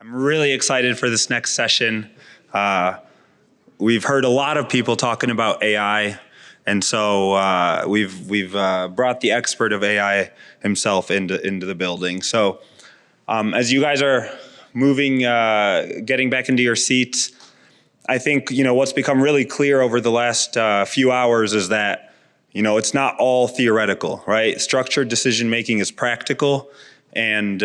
I'm really excited for this next session. We've heard a lot of people talking about AI, and so we've brought the expert of AI himself into the building. So as you guys are moving, getting back into your seats, I think what's become really clear over the last few hours is that it's not all theoretical, right? Structured decision making is practical, and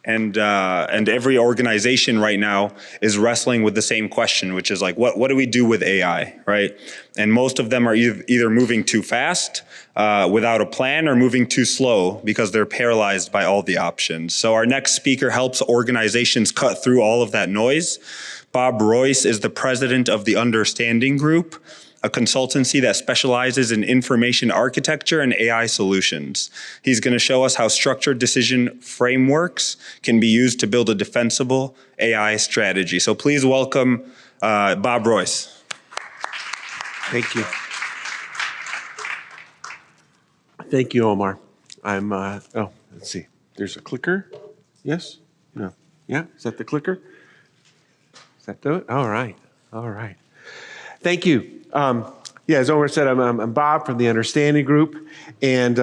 every organization right now is wrestling with the same question, which is like, what do we do with AI, right? And most of them are either moving too fast without a plan or moving too slow because they're paralyzed by all the options. So our next speaker helps organizations cut through all of that noise. Bob Royce is the president of the Understanding Group, a consultancy that specializes in information architecture and AI solutions. He's going to show us how structured decision frameworks can be used to build a defensible AI strategy. So please welcome Bob Royce. Thank you. Thank you, Omar. Let's see. There's a clicker. Yes? No. Yeah? Is that the clicker? Does that do it? All right. All right. Thank you. As Omar said, I'm Bob from the Understanding Group, and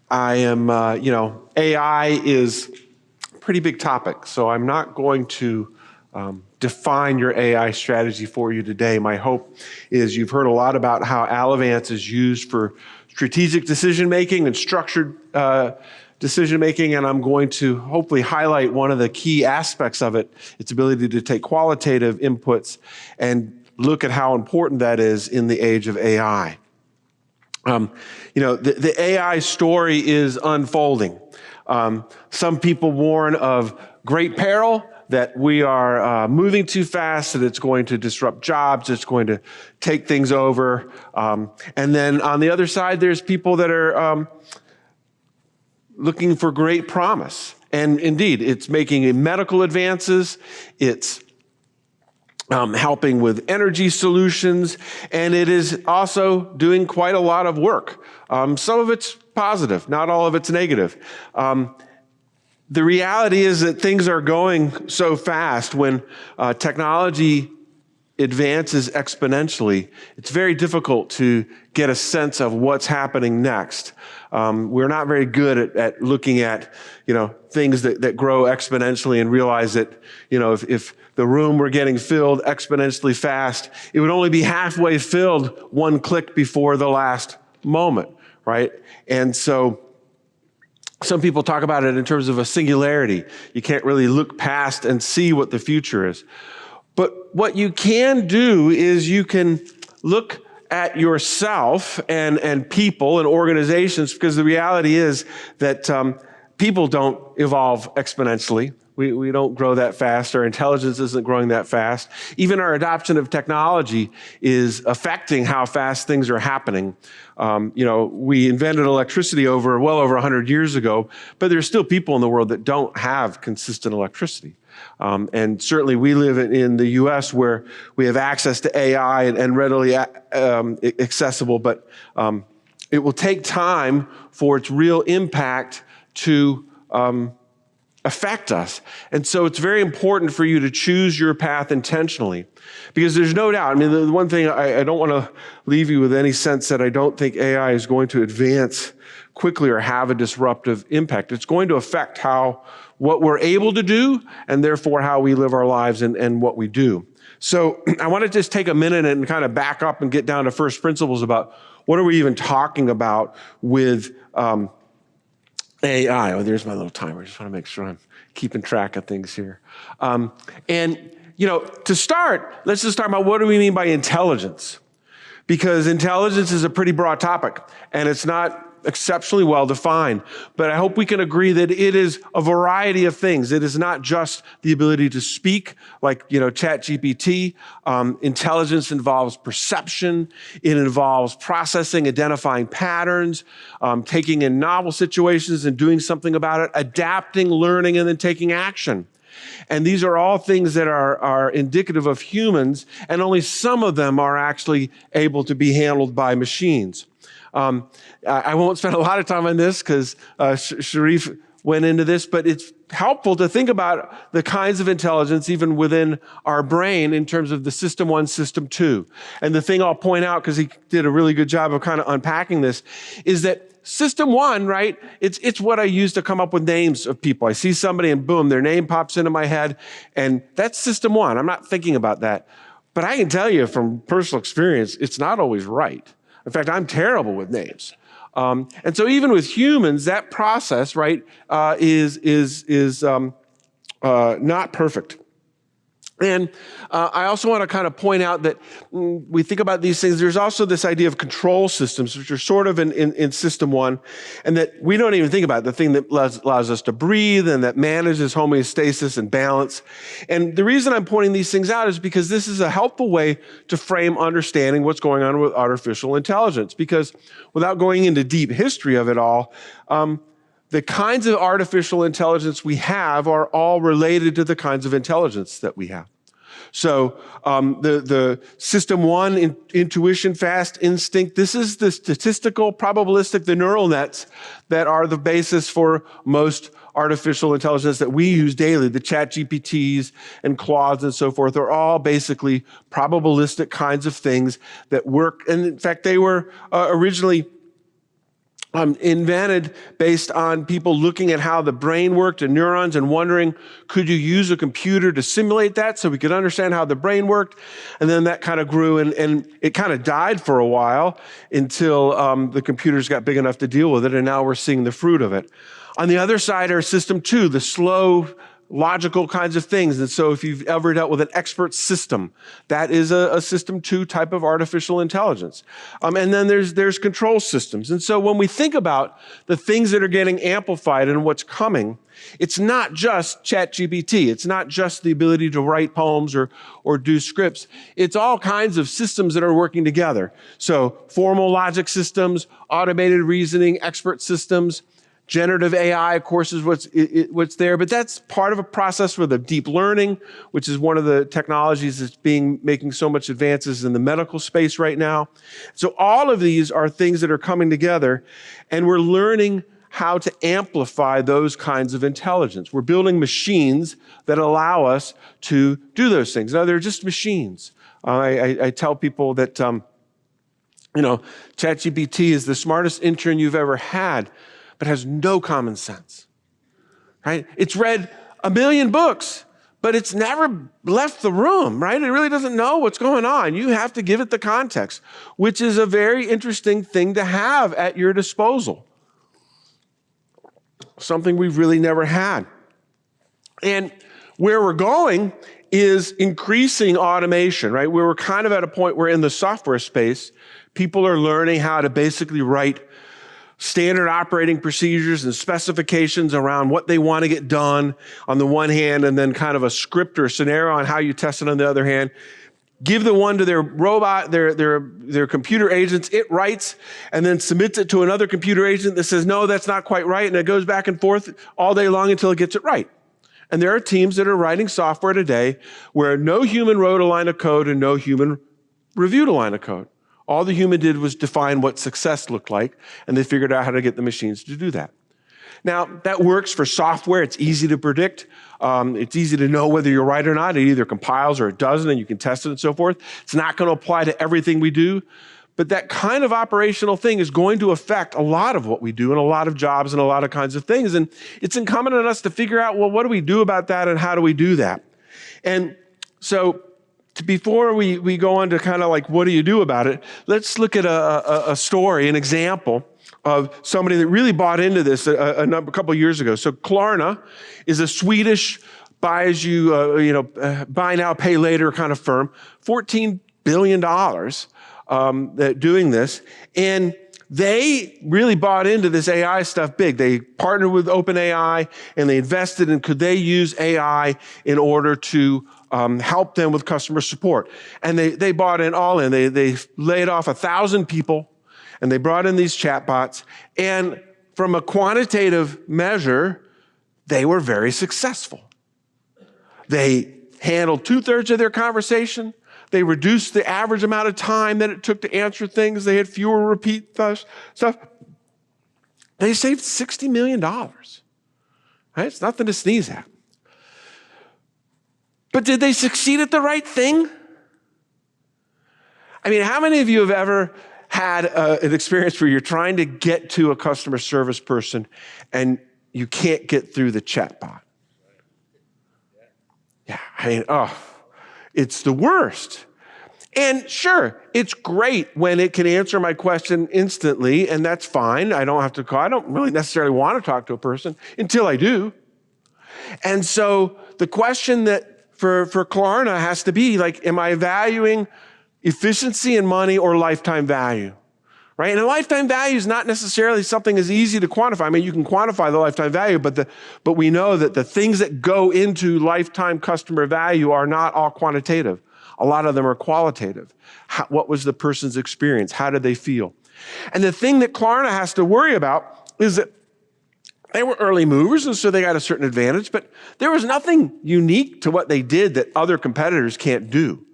I am, AI is a pretty big topic, so I'm not going to define your AI strategy for you today. My hope is you've heard a lot about how Allovance is used for strategic decision-making and structured decision-making, and I'm going to hopefully highlight one of the key aspects of it, its ability to take qualitative inputs and look at how important that is in the age of AI. The AI story is unfolding. Some people warn of great peril, that we are moving too fast, that it's going to disrupt jobs, it's going to take things over. And then on the other side, there's people that are looking for great promise. And indeed, it's making medical advances, it's helping with energy solutions, and it is also doing quite a lot of work. Some of it's positive, not all of it's negative. The reality is that things are going so fast when technology advances exponentially. It's very difficult to get a sense of what's happening next. We're not very good at looking at, things that grow exponentially and realize that, if the room were getting filled exponentially fast, it would only be halfway filled one click before the last moment, right? And so some people talk about it in terms of a singularity. You can't really look past and see what the future is. But what you can do is you can look at yourself and people and organizations, because the reality is that people don't evolve exponentially. We don't grow that fast. Our intelligence isn't growing that fast. Even our adoption of technology is affecting how fast things are happening. We invented electricity well over 100 years ago, but there's still people in the world that don't have consistent electricity. And certainly we live in the U.S. where we have access to AI and readily accessible, but it will take time for its real impact to affect us. And so it's very important for you to choose your path intentionally, because there's no doubt. The one thing I don't want to leave you with any sense that I don't think AI is going to advance quickly or have a disruptive impact. It's going to affect what we're able to do, and therefore how we live our lives and what we do. So I want to just take a minute and kind of back up and get down to first principles about what are we even talking about with AI. Oh, there's my little timer. I just want to make sure I'm keeping track of things here. To start, let's just talk about what do we mean by intelligence? Because intelligence is a pretty broad topic, and it's not exceptionally well defined. But I hope we can agree that it is a variety of things. It is not just the ability to speak, like ChatGPT. Intelligence involves perception. It involves processing, identifying patterns, taking in novel situations and doing something about it, adapting, learning, and then taking action. And these are all things that are indicative of humans, and only some of them are actually able to be handled by machines. I won't spend a lot of time on this because Sharif went into this, but it's helpful to think about the kinds of intelligence even within our brain in terms of the system 1, system 2. And the thing I'll point out, because he did a really good job of kind of unpacking this, is that system 1, right, it's what I use to come up with names of people. I see somebody and boom, their name pops into my head, and that's system 1. I'm not thinking about that. But I can tell you from personal experience, it's not always right. In fact, I'm terrible with names. And so even with humans, that process, right, is not perfect. And I also want to kind of point out that we think about these things. There's also this idea of control systems, which are sort of in system 1, and that we don't even think about, the thing that allows us to breathe and that manages homeostasis and balance. And the reason I'm pointing these things out is because this is a helpful way to frame understanding what's going on with artificial intelligence. Because without going into deep history of it all, the kinds of artificial intelligence we have are all related to the kinds of intelligence that we have. So the system 1, intuition, fast, instinct, this is the statistical, probabilistic, the neural nets that are the basis for most artificial intelligence that we use daily. The chat GPTs and Claudes and so forth are all basically probabilistic kinds of things that work. And in fact, they were originally invented based on people looking at how the brain worked and neurons and wondering, could you use a computer to simulate that so we could understand how the brain worked? And then that kind of grew and it kind of died for a while until the computers got big enough to deal with it, and now we're seeing the fruit of it. On the other side are system 2, the slow, logical kinds of things. And so if you've ever dealt with an expert system, that is a system 2 type of artificial intelligence. And then there's control systems. And so when we think about the things that are getting amplified and what's coming, it's not just ChatGPT. It's not just the ability to write poems or do scripts. It's all kinds of systems that are working together. So formal logic systems, automated reasoning, expert systems. Generative AI, of course, is what's there, but that's part of a process for the deep learning, which is one of the technologies that's making so much advances in the medical space right now. So all of these are things that are coming together, and we're learning how to amplify those kinds of intelligence. We're building machines that allow us to do those things. Now, they're just machines. I tell people that, ChatGPT is the smartest intern you've ever had, but has no common sense, right? It's read 1 million books, but it's never left the room, right? It really doesn't know what's going on. You have to give it the context, which is a very interesting thing to have at your disposal. Something we've really never had. And where we're going is increasing automation, right? We're kind of at a point where in the software space, people are learning how to basically write standard operating procedures and specifications around what they want to get done on the one hand, and then kind of a script or scenario on how you test it on the other hand. Give the one to their robot, their computer agents, it writes, and then submits it to another computer agent that says, no, that's not quite right, and it goes back and forth all day long until it gets it right. And there are teams that are writing software today where no human wrote a line of code and no human reviewed a line of code. All the human did was define what success looked like, and they figured out how to get the machines to do that. Now, that works for software. It's easy to predict. It's easy to know whether you're right or not. It either compiles or it doesn't, and you can test it and so forth. It's not going to apply to everything we do, but that kind of operational thing is going to affect a lot of what we do and a lot of jobs and a lot of kinds of things. And it's incumbent on us to figure out, well, what do we do about that and how do we do that? And so before we go on to kind of like, what do you do about it? Let's look at a story, an example of somebody that really bought into this a couple of years ago. So Klarna is a Swedish buy now, pay later kind of firm, $14 billion doing this. And they really bought into this AI stuff big. They partnered with OpenAI and they invested in could they use AI in order to help them with customer support. And they bought in all in. They laid off 1,000 people and they brought in these chatbots. And from a quantitative measure, they were very successful. They handled 2/3 of their conversation. They reduced the average amount of time that it took to answer things. They had fewer repeat stuff. They saved $60 million. right? It's nothing to sneeze at. But did they succeed at the right thing? I mean, how many of you have ever had an experience where you're trying to get to a customer service person and you can't get through the chatbot? Yeah, I mean, it's the worst. And sure, it's great when it can answer my question instantly, and that's fine. I don't have to call. I don't really necessarily want to talk to a person until I do. And so the question that for Klarna has to be like, am I valuing efficiency and money or lifetime value? Right? And a lifetime value is not necessarily something as easy to quantify. I mean, you can quantify the lifetime value, but we know that the things that go into lifetime customer value are not all quantitative. A lot of them are qualitative. What was the person's experience? How did they feel? And the thing that Klarna has to worry about is that they were early movers, and so they got a certain advantage, but there was nothing unique to what they did that other competitors can't do,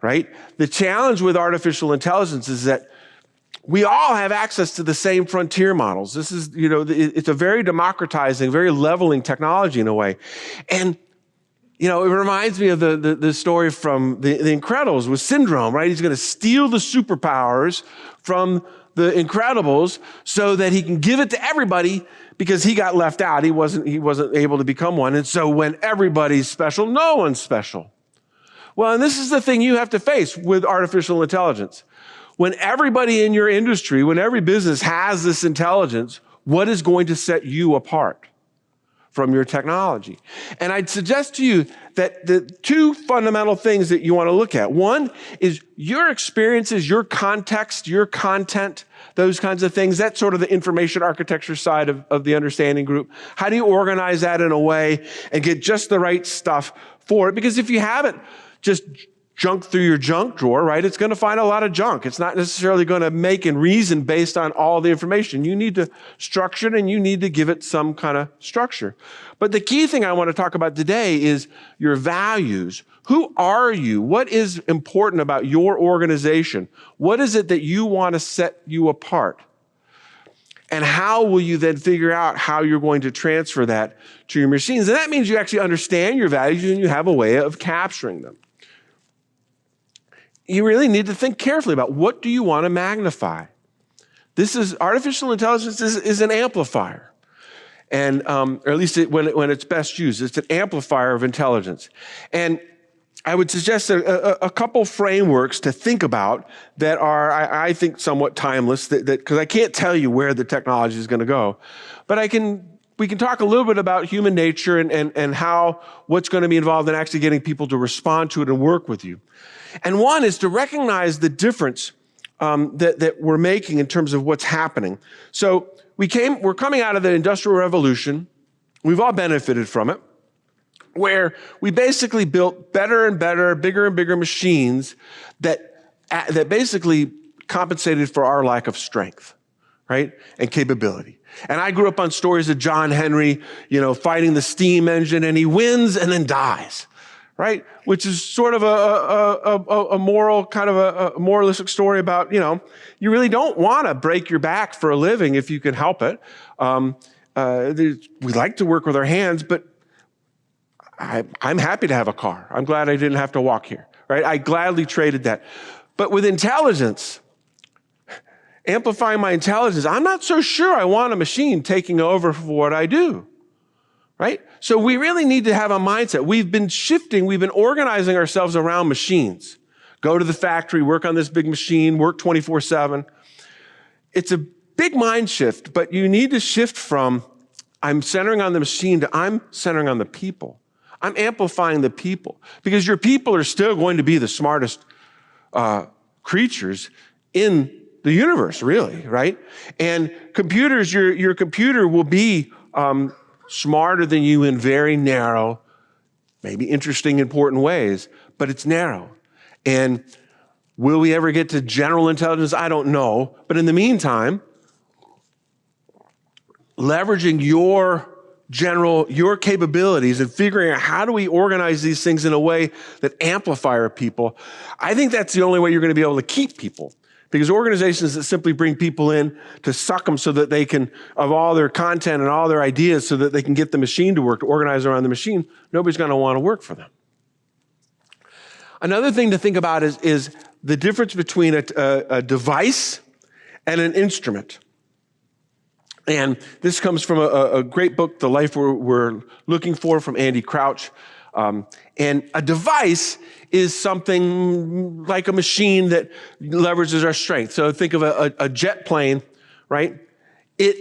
right? The challenge with artificial intelligence is that we all have access to the same frontier models. This is, it's a very democratizing, very leveling technology in a way. And it reminds me of the story from the Incredibles with Syndrome, right? He's going to steal the superpowers from the Incredibles so that he can give it to everybody because he got left out. He wasn't able to become one. And so when everybody's special, no one's special. Well, and this is the thing you have to face with artificial intelligence. When everybody in your industry, when every business has this intelligence, what is going to set you apart from your technology? And I'd suggest to you that the two fundamental things that you want to look at. One is your experiences, your context, your content, those kinds of things. That's sort of the information architecture side of the understanding group. How do you organize that in a way and get just the right stuff for it? Because if you haven't just junk through your junk drawer, right, it's going to find a lot of junk. It's not necessarily going to make and reason based on all the information. You need to structure it, and you need to give it some kind of structure. But the key thing I want to talk about today is your values. Who are you? What is important about your organization? What is it that you want to set you apart? And how will you then figure out how you're going to transfer that to your machines? And that means you actually understand your values and you have a way of capturing them. You really need to think carefully about what do you want to magnify. Artificial intelligence is an amplifier, and or at least when it's best used, it's an amplifier of intelligence. And I would suggest a couple frameworks to think about that are, I think, somewhat timeless. Because I can't tell you where the technology is going to go, but we can talk a little bit about human nature and what's going to be involved in actually getting people to respond to it and work with you. And one is to recognize the difference that we're making in terms of what's happening. So we're coming out of the Industrial Revolution. We've all benefited from it, where we basically built better and better, bigger and bigger machines that basically compensated for our lack of strength, right, and capability. And I grew up on stories of John Henry, fighting the steam engine, and he wins and then dies. Right? Which is sort of a moral, kind of a moralistic story about, you really don't want to break your back for a living if you can help it. We like to work with our hands, but I'm happy to have a car. I'm glad I didn't have to walk here, right? I gladly traded that. But with intelligence, amplifying my intelligence, I'm not so sure I want a machine taking over for what I do. Right? So we really need to have a mindset. We've been organizing ourselves around machines. Go to the factory, work on this big machine, work 24/7. It's a big mind shift, but you need to shift from I'm centering on the machine to I'm centering on the people. I'm amplifying the people because your people are still going to be the smartest creatures in the universe, really, right? And computers, your computer will be smarter than you in very narrow, maybe interesting, important ways, but it's narrow. And will we ever get to general intelligence? I don't know. But in the meantime, leveraging your capabilities and figuring out how do we organize these things in a way that amplify our people, I think that's the only way you're going to be able to keep people. Because organizations that simply bring people in to suck them so that they can, of all their content and all their ideas, so that they can get the machine to work, to organize around the machine, nobody's going to want to work for them. Another thing to think about is the difference between a device and an instrument. And this comes from a great book, The Life We're Looking For, from Andy Crouch. And a device is something like a machine that leverages our strength. So think of a jet plane, right? It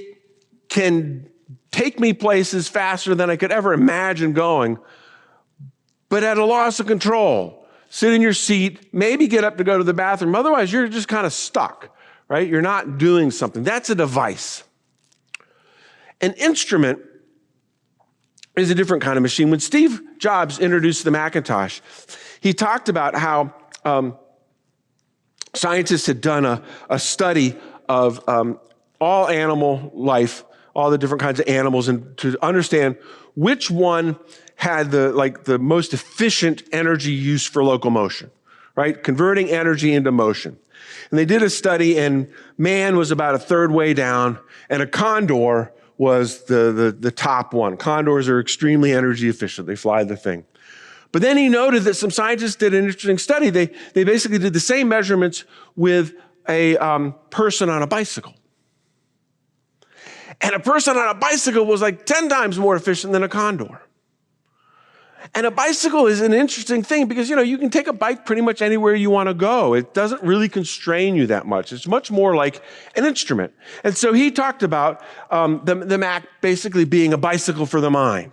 can take me places faster than I could ever imagine going, but at a loss of control. Sit in your seat, maybe get up to go to the bathroom. Otherwise, you're just kind of stuck, right? You're not doing something. That's a device. An instrument is a different kind of machine. When Steve Jobs introduced the Macintosh, he talked about how scientists had done a study of all animal life, all the different kinds of animals, and to understand which one had the most efficient energy use for locomotion, right? Converting energy into motion. And they did a study, and man was about a third way down, and a condor was the top one. Condors are extremely energy efficient. They fly the thing. But then he noted that some scientists did an interesting study. They basically did the same measurements with a person on a bicycle. And a person on a bicycle was like 10 times more efficient than a condor. And a bicycle is an interesting thing because, you can take a bike pretty much anywhere you want to go. It doesn't really constrain you that much. It's much more like an instrument. And so he talked about the Mac basically being a bicycle for the mind.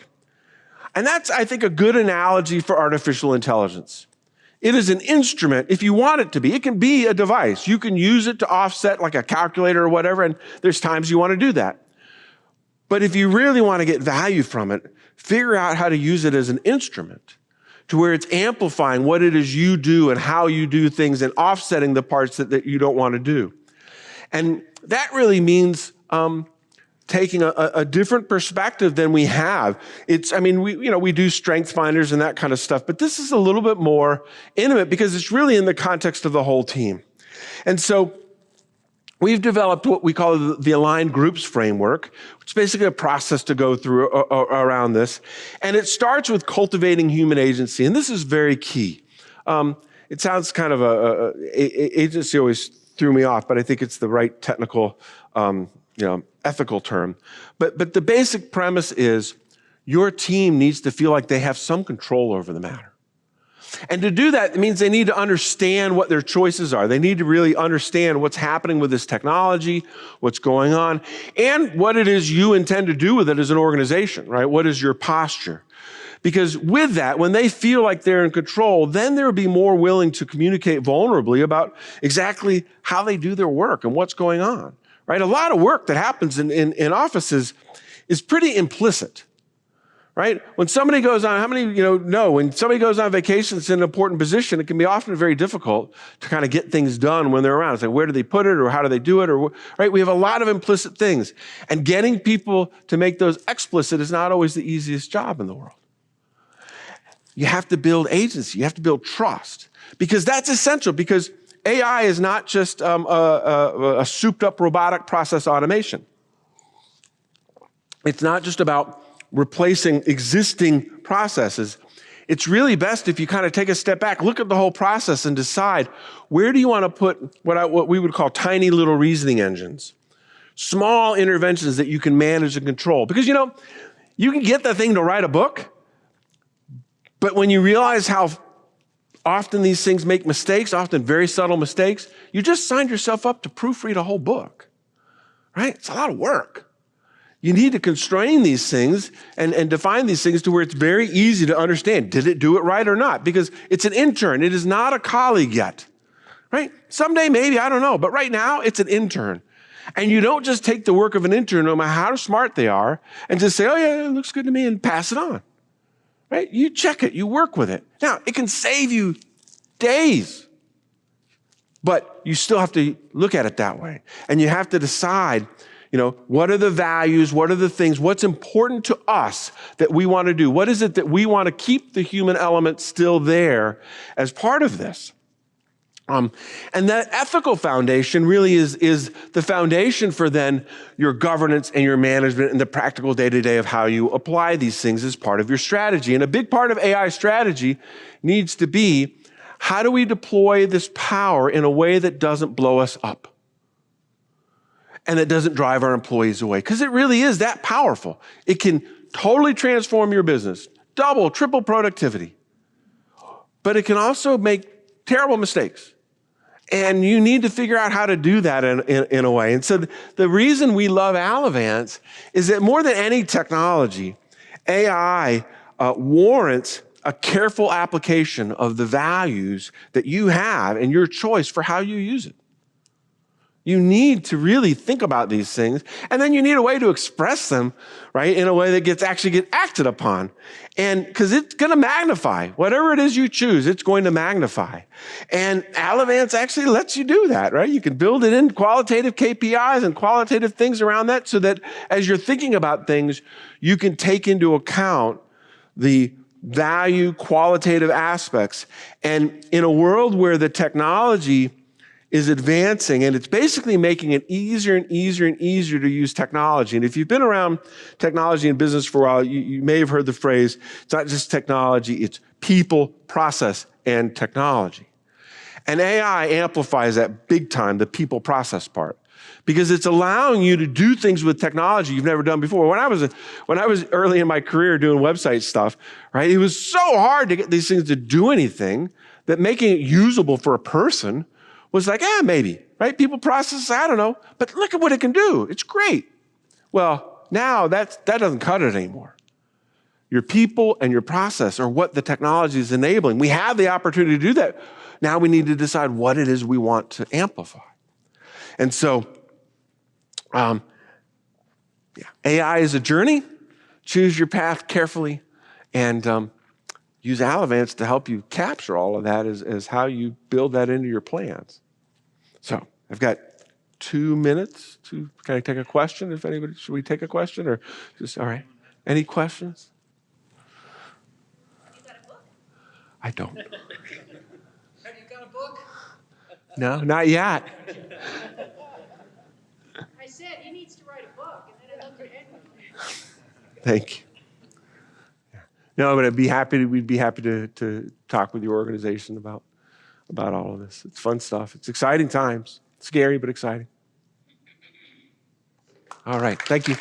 And that's, I think, a good analogy for artificial intelligence. It is an instrument if you want it to be. It can be a device. You can use it to offset like a calculator or whatever, and there's times you want to do that. But if you really want to get value from it, figure out how to use it as an instrument to where it's amplifying what it is you do and how you do things and offsetting the parts that you don't want to do. And that really means taking a different perspective than we have. We do strength finders and that kind of stuff, but this is a little bit more intimate because it's really in the context of the whole team. And so we've developed what we call the Aligned Groups Framework, which is basically a process to go through around this. And it starts with cultivating human agency. And this is very key. It sounds kind of agency always threw me off, but I think it's the right technical, ethical term. But the basic premise is your team needs to feel like they have some control over the matter. And to do that, it means they need to understand what their choices are. They need to really understand what's happening with this technology, what's going on, and what it is you intend to do with it as an organization, right? What is your posture? Because with that, when they feel like they're in control, then they'll be more willing to communicate vulnerably about exactly how they do their work and what's going on, right? A lot of work that happens in offices is pretty implicit. Right? When somebody goes on, how many know when somebody goes on vacation, it's in an important position, it can be often very difficult to kind of get things done when they're around. It's like, where do they put it or how do they do it? Or right? We have a lot of implicit things. And getting people to make those explicit is not always the easiest job in the world. You have to build agency. You have to build trust. Because that's essential, because AI is not just a souped up robotic process automation. It's not just about replacing existing processes. It's really best if you kind of take a step back, look at the whole process and decide, where do you want to put what we would call tiny little reasoning engines? Small interventions that you can manage and control. Because, you can get the thing to write a book, but when you realize how often these things make mistakes, often very subtle mistakes, you just signed yourself up to proofread a whole book, right? It's a lot of work. You need to constrain these things and define these things to where it's very easy to understand. Did it do it right or not? Because it's an intern. It is not a colleague yet, right? Someday, maybe, I don't know. But right now, it's an intern. And you don't just take the work of an intern, no matter how smart they are, and just say, oh, yeah, it looks good to me, and pass it on, right? You check it. You work with it. Now, it can save you days, but you still have to look at it that way. And you have to decide, what are the values? What are the things? What's important to us that we want to do? What is it that we want to keep the human element still there as part of this? And that ethical foundation really is the foundation for then your governance and your management and the practical day-to-day of how you apply these things as part of your strategy. And a big part of AI strategy needs to be, how do we deploy this power in a way that doesn't blow us up and that doesn't drive our employees away? Because it really is that powerful. It can totally transform your business, double, triple productivity. But it can also make terrible mistakes. And you need to figure out how to do that in a way. And so the reason we love Allovance is that more than any technology, AI warrants a careful application of the values that you have and your choice for how you use it. You need to really think about these things, and then you need a way to express them, right, in a way that actually get acted upon. And because it's going to magnify. Whatever it is you choose, it's going to magnify. And Allovance actually lets you do that, right? You can build it in qualitative KPIs and qualitative things around that so that as you're thinking about things, you can take into account the value, qualitative aspects. And in a world where the technology is advancing, and it's basically making it easier and easier and easier to use technology. And if you've been around technology and business for a while, you may have heard the phrase, it's not just technology, it's people, process, and technology. And AI amplifies that big time, the people process part, because it's allowing you to do things with technology you've never done before. When I was early in my career doing website stuff, right, it was so hard to get these things to do anything that making it usable for a person was like, maybe, right? People process, I don't know, but look at what it can do. It's great. Well, now that doesn't cut it anymore. Your people and your process are what the technology is enabling. We have the opportunity to do that. Now we need to decide what it is we want to amplify. And so, AI is a journey. Choose your path carefully, and use Allovance to help you capture all of that as how you build that into your plans. So I've got 2 minutes can I take a question? If anybody, should we take a question or just, all right. Any questions? You got a book? I don't. Have you got a book? No, not yet. I said he needs to write a book, and then I looked at Edwin. Thank you. No, but we'd be happy to talk with your organization about all of this. It's fun stuff. It's exciting times. Scary, but exciting. All right. Thank you.